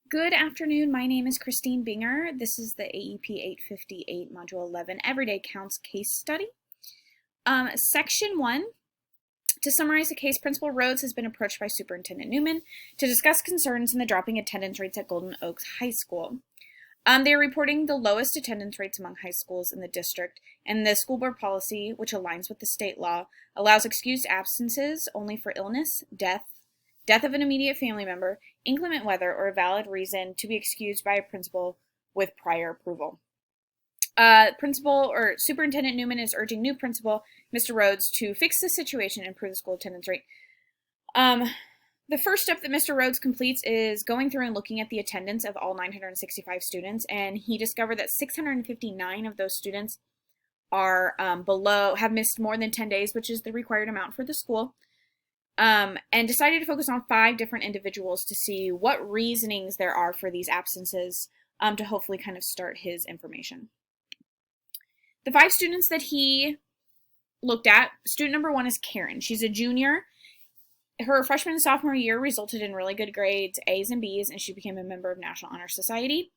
Good afternoon. My name is Christine Binger. This is the AEP 858 Module 11 Everyday Counts case study. Section 1. To summarize the case, Principal Rhodes has been approached by Superintendent Newman to discuss concerns in the dropping attendance rates at Golden Oaks High School. They are reporting the lowest attendance rates among high schools in the district, and the school board policy, which aligns with the state law, allows excused absences only for illness, death of an immediate family member, inclement weather, or a valid reason to be excused by a principal with prior approval. Principal or Superintendent Newman is urging new principal, Mr. Rhodes, to fix the situation and improve the school attendance rate. The first step that Mr. Rhodes completes is going through and looking at the attendance of all 965 students, and he discovered that 659 of those students are have missed more than 10 days, which is the required amount for the school, and decided to focus on 5 different individuals to see what reasonings there are for these absences to hopefully kind of start his information. The 5 students that he looked at, student number 1 is Karen. She's a junior. Her freshman and sophomore year resulted in really good grades, A's and B's, and she became a member of National Honor Society.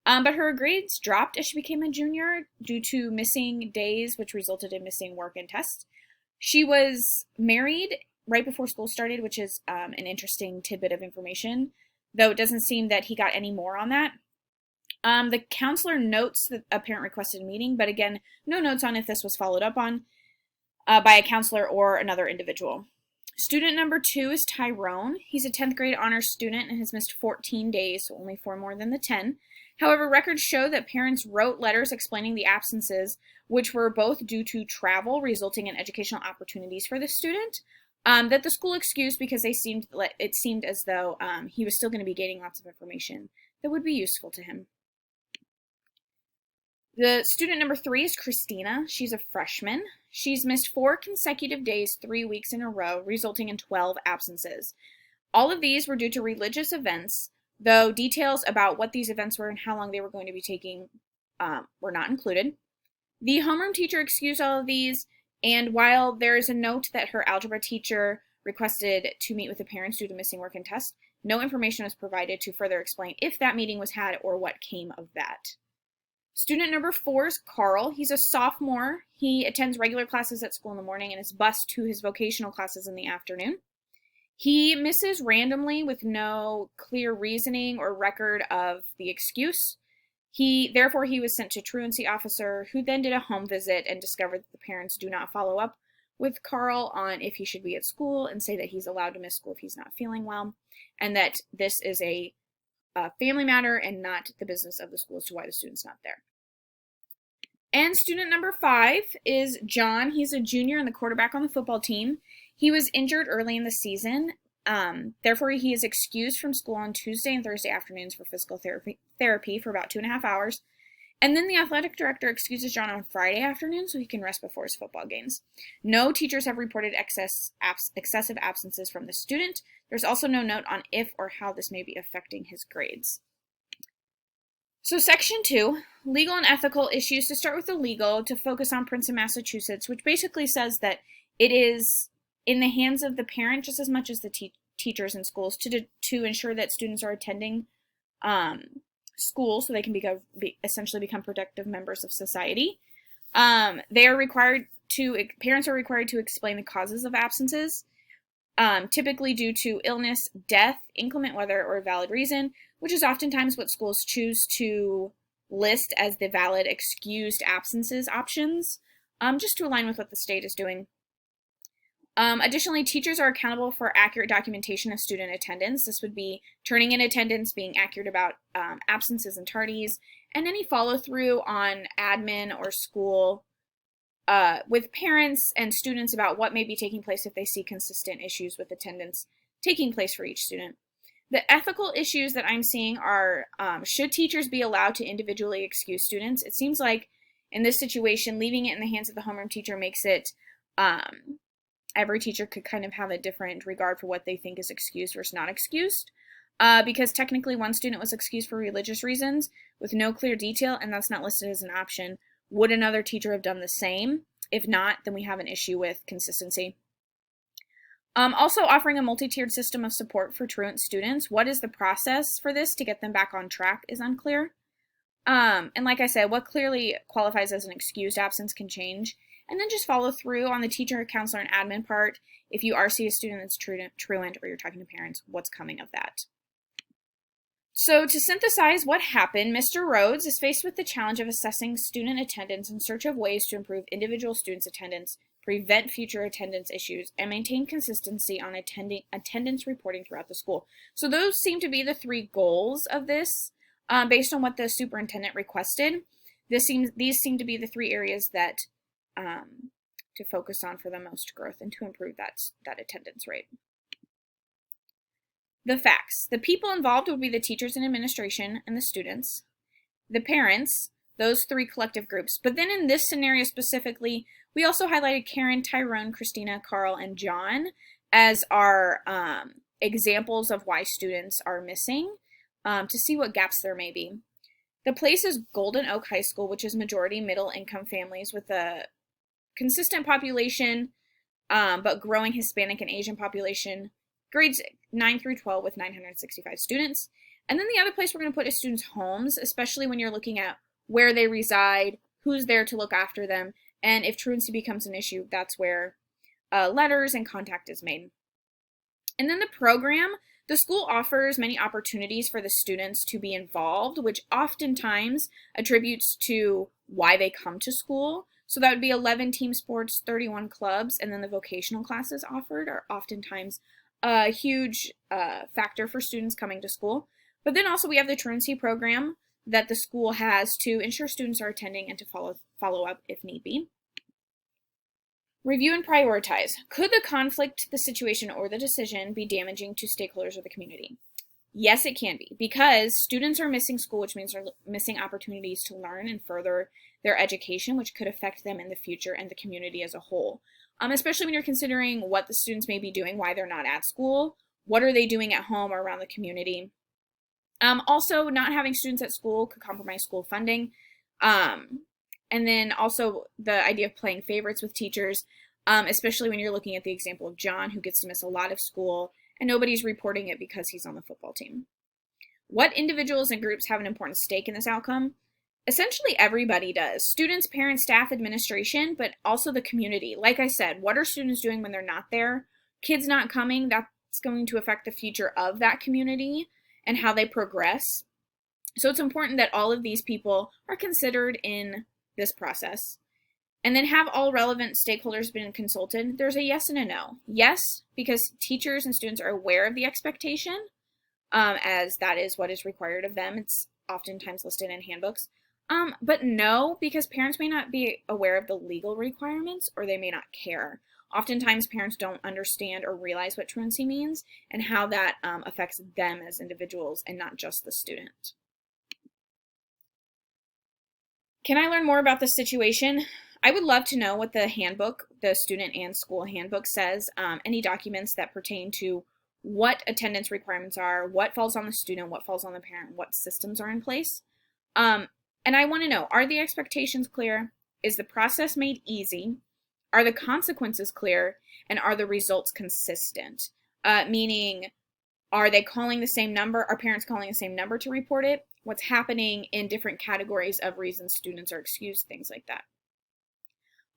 But her grades dropped as she became a junior due to missing days, which resulted in missing work and tests. She was married right before school started, which is an interesting tidbit of information, though it doesn't seem that he got any more on that. The counselor notes that a parent requested a meeting, but again, no notes on if this was followed up on by a counselor or another individual. Student number 2 is Tyrone. He's a 10th grade honors student and has missed 14 days, so only 4 more than the 10. However, records show that parents wrote letters explaining the absences, which were both due to travel, resulting in educational opportunities for the student, that the school excused because it seemed as though he was still going to be gaining lots of information that would be useful to him. The student number 3 is Christina. She's a freshman. She's missed 4 consecutive days, 3 weeks in a row, resulting in 12 absences. All of these were due to religious events, though details about what these events were and how long they were going to be taking were not included. The homeroom teacher excused all of these, and while there is a note that her algebra teacher requested to meet with the parents due to missing work and tests, no information was provided to further explain if that meeting was had or what came of that. Student number 4 is Carl. He's a sophomore. He attends regular classes at school in the morning and is bused to his vocational classes in the afternoon. He misses randomly with no clear reasoning or record of the excuse. Therefore, he was sent to truancy officer, who then did a home visit and discovered that the parents do not follow up with Carl on if he should be at school and say that he's allowed to miss school if he's not feeling well, and that this is a family matter and not the business of the school as to why the student's not there. And student number 5 is John. He's a junior and the quarterback on the football team. He was injured early in the season. Therefore, he is excused from school on Tuesday and Thursday afternoons for physical therapy for about 2.5 hours. And then the athletic director excuses John on Friday afternoon so he can rest before his football games. No teachers have reported excessive absences from the student. There's also no note on if or how this may be affecting his grades. So section 2, legal and ethical issues. To start with the legal, to focus on Princeton, Massachusetts, which basically says that it is in the hands of the parent just as much as the teachers in schools to ensure that students are attending school so they can essentially become productive members of society. Parents are required to explain the causes of absences, typically due to illness, death, inclement weather, or a valid reason, which is oftentimes what schools choose to list as the valid excused absences options, just to align with what the state is doing. Additionally, teachers are accountable for accurate documentation of student attendance. This would be turning in attendance, being accurate about absences and tardies, and any follow-through on admin or school with parents and students about what may be taking place if they see consistent issues with attendance taking place for each student. The ethical issues that I'm seeing are, should teachers be allowed to individually excuse students? It seems like in this situation, leaving it in the hands of the homeroom teacher makes it every teacher could kind of have a different regard for what they think is excused versus not excused. Because technically one student was excused for religious reasons with no clear detail, and that's not listed as an option. Would another teacher have done the same? If not, then we have an issue with consistency. Also offering a multi-tiered system of support for truant students. What is the process for this to get them back on track is unclear. And like I said, what clearly qualifies as an excused absence can change. And then just follow through on the teacher, counselor, and admin part. If you are seeing a student that's truant or you're talking to parents, what's coming of that? So to synthesize what happened, Mr. Rhodes is faced with the challenge of assessing student attendance in search of ways to improve individual students' attendance, prevent future attendance issues, and maintain consistency on attendance reporting throughout the school. So those seem to be the three goals of this, based on what the superintendent requested. These seem to be the three areas that to focus on for the most growth and to improve that attendance rate. The facts. The people involved would be the teachers and administration and the students, the parents, those three collective groups. But then in this scenario specifically, we also highlighted Karen, Tyrone, Christina, Carl, and John as our examples of why students are missing, to see what gaps there may be. The place is Golden Oak High School, which is majority middle-income families with a consistent population, but growing Hispanic and Asian population. Grades 9 through 12 with 965 students. And then the other place we're going to put is students' homes, especially when you're looking at where they reside, who's there to look after them, and if truancy becomes an issue, that's where letters and contact is made. And then the program, the school offers many opportunities for the students to be involved, which oftentimes attributes to why they come to school. So that would be 11 team sports, 31 clubs, and then the vocational classes offered are oftentimes a huge factor for students coming to school. But then also we have the truancy program that the school has to ensure students are attending and to follow up if need be. Review and prioritize. Could the conflict, the situation, or the decision be damaging to stakeholders or the community? Yes, it can be, because students are missing school, which means they're missing opportunities to learn and further their education, which could affect them in the future and the community as a whole. Especially when you're considering what the students may be doing, why they're not at school, what are they doing at home or around the community. Also, not having students at school could compromise school funding. And then also the idea of playing favorites with teachers, especially when you're looking at the example of John, who gets to miss a lot of school, and nobody's reporting it because he's on the football team. What individuals and groups have an important stake in this outcome? Essentially everybody does. Students, parents, staff, administration, but also the community. Like I said, what are students doing when they're not there? Kids not coming, that's going to affect the future of that community and how they progress. So it's important that all of these people are considered in this process. And then have all relevant stakeholders been consulted? There's a yes and a no. Yes, because teachers and students are aware of the expectation, as that is what is required of them. It's oftentimes listed in handbooks. But no, because parents may not be aware of the legal requirements or they may not care. Oftentimes parents don't understand or realize what truancy means and how that affects them as individuals and not just the student. Can I learn more about the situation? I would love to know what the handbook, the student and school handbook says, any documents that pertain to what attendance requirements are, what falls on the student, what falls on the parent, what systems are in place. And I want to know, are the expectations clear? Is the process made easy? Are the consequences clear? And are the results consistent? Meaning, are they calling the same number? Are parents calling the same number to report it? What's happening in different categories of reasons students are excused, things like that.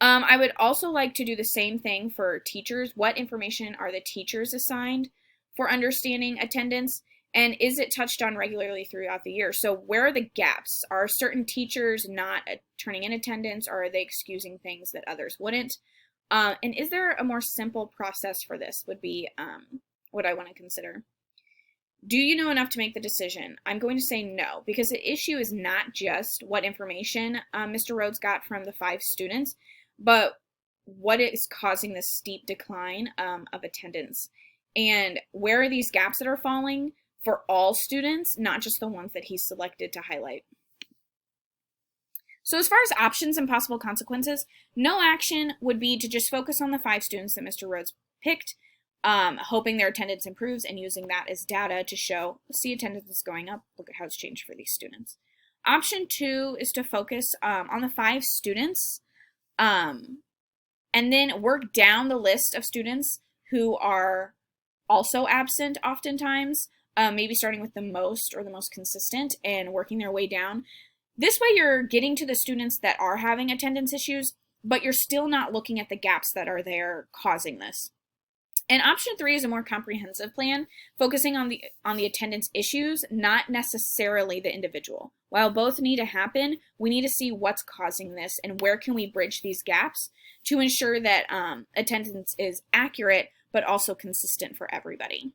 I would also like to do the same thing for teachers. What information are the teachers assigned for understanding attendance? And is it touched on regularly throughout the year? So where are the gaps? Are certain teachers not turning in attendance, or are they excusing things that others wouldn't? And is there a more simple process for this would be what I want to consider. Do you know enough to make the decision? I'm going to say no, because the issue is not just what information Mr. Rhodes got from the 5 students, but what is causing this steep decline of attendance. And where are these gaps that are falling for all students, not just the ones that he selected to highlight. So as far as options and possible consequences, no action would be to just focus on the 5 students that Mr. Rhodes picked, hoping their attendance improves and using that as data to show, see attendance is going up, look at how it's changed for these students. Option 2 is to focus on the 5 students and then work down the list of students who are also absent oftentimes, maybe starting with the most or the most consistent and working their way down. This way you're getting to the students that are having attendance issues, but you're still not looking at the gaps that are there causing this. And option 3 is a more comprehensive plan, focusing on the attendance issues, not necessarily the individual. While both need to happen, we need to see what's causing this and where can we bridge these gaps to ensure that attendance is accurate but also consistent for everybody.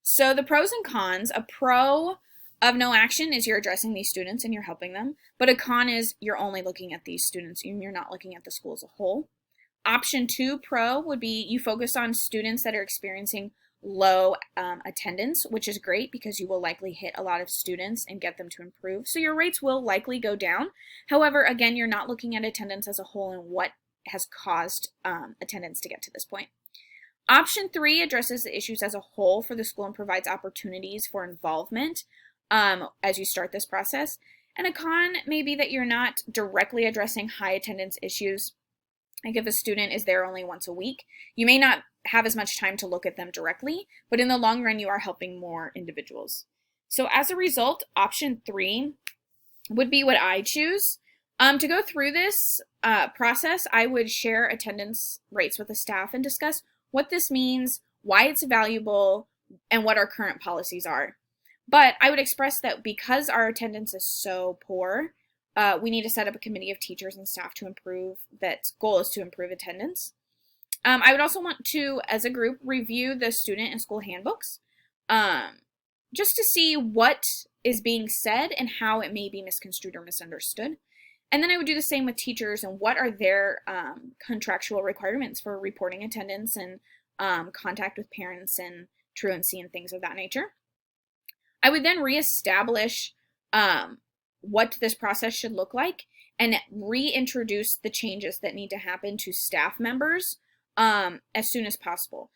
So the pros and cons: a pro of no action is you're addressing these students and you're helping them, but a con is you're only looking at these students and you're not looking at the school as a whole. Option 2, pro, would be you focus on students that are experiencing low attendance, which is great because you will likely hit a lot of students and get them to improve. So your rates will likely go down. However, again, you're not looking at attendance as a whole and what has caused attendance to get to this point. Option 3 addresses the issues as a whole for the school and provides opportunities for involvement as you start this process. And a con may be that you're not directly addressing high attendance issues. Like if a student is there only once a week, you may not have as much time to look at them directly, but in the long run, you are helping more individuals. So as a result, option 3 would be what I choose. To go through this process, I would share attendance rates with the staff and discuss what this means, why it's valuable, and what our current policies are. But I would express that because our attendance is so poor, we need to set up a committee of teachers and staff to improve. That goal is to improve attendance. I would also want to, as a group, review the student and school handbooks just to see what is being said and how it may be misconstrued or misunderstood. And then I would do the same with teachers and what are their contractual requirements for reporting attendance and contact with parents and truancy and things of that nature. I would then reestablish what this process should look like and reintroduce the changes that need to happen to staff members as soon as possible.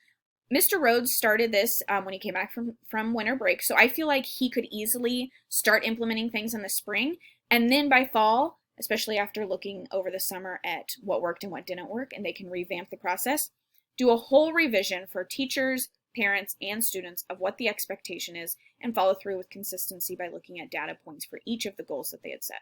Mr. Rhodes started this when he came back from winter break, so I feel like he could easily start implementing things in the spring, and then by fall, especially after looking over the summer at what worked and what didn't work, and they can revamp the process, do a whole revision for teachers, parents, and students of what the expectation is, and follow through with consistency by looking at data points for each of the goals that they had set.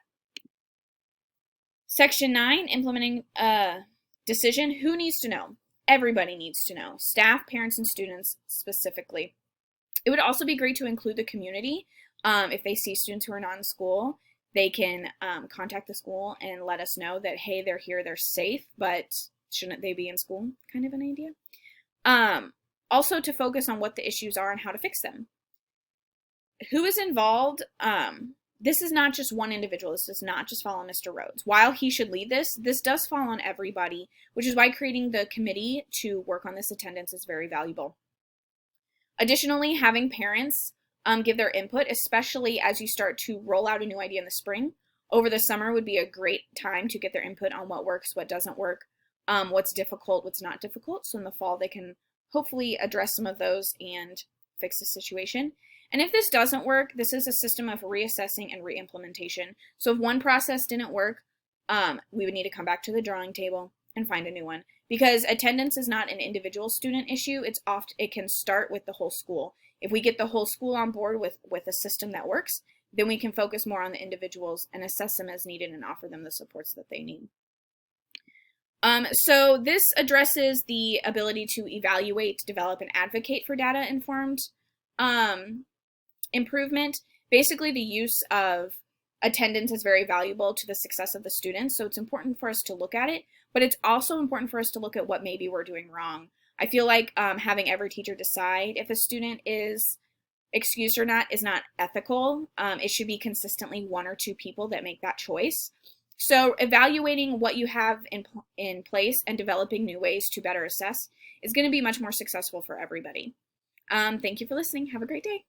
Section 9, implementing a decision. Who needs to know? Everybody needs to know. Staff, parents, and students specifically. It would also be great to include the community. If they see students who are not in school, they can contact the school and let us know that, hey, they're here, they're safe, but shouldn't they be in school? Kind of an idea. Also to focus on what the issues are and how to fix them. Who is involved? This is not just one individual. This does not just fall on Mr. Rhodes. While he should lead this does fall on everybody, which is why creating the committee to work on this attendance is very valuable. Additionally, having parents give their input, especially as you start to roll out a new idea in the spring. Over the summer would be a great time to get their input on what works, what doesn't work, what's difficult, what's not difficult. So in the fall, they can hopefully address some of those and fix the situation. And if this doesn't work, this is a system of reassessing and re-implementation. So if one process didn't work, we would need to come back to the drawing table and find a new one. Because attendance is not an individual student issue, it can start with the whole school. If we get the whole school on board with a system that works, then we can focus more on the individuals and assess them as needed and offer them the supports that they need. So this addresses the ability to evaluate, develop, and advocate for data-informed improvement. Basically, the use of attendance is very valuable to the success of the students, so it's important for us to look at it, but it's also important for us to look at what maybe we're doing wrong. I feel like having every teacher decide if a student is excused or not is not ethical. It should be consistently one or two people that make that choice. So evaluating what you have in place and developing new ways to better assess is going to be much more successful for everybody. Thank you for listening. Have a great day.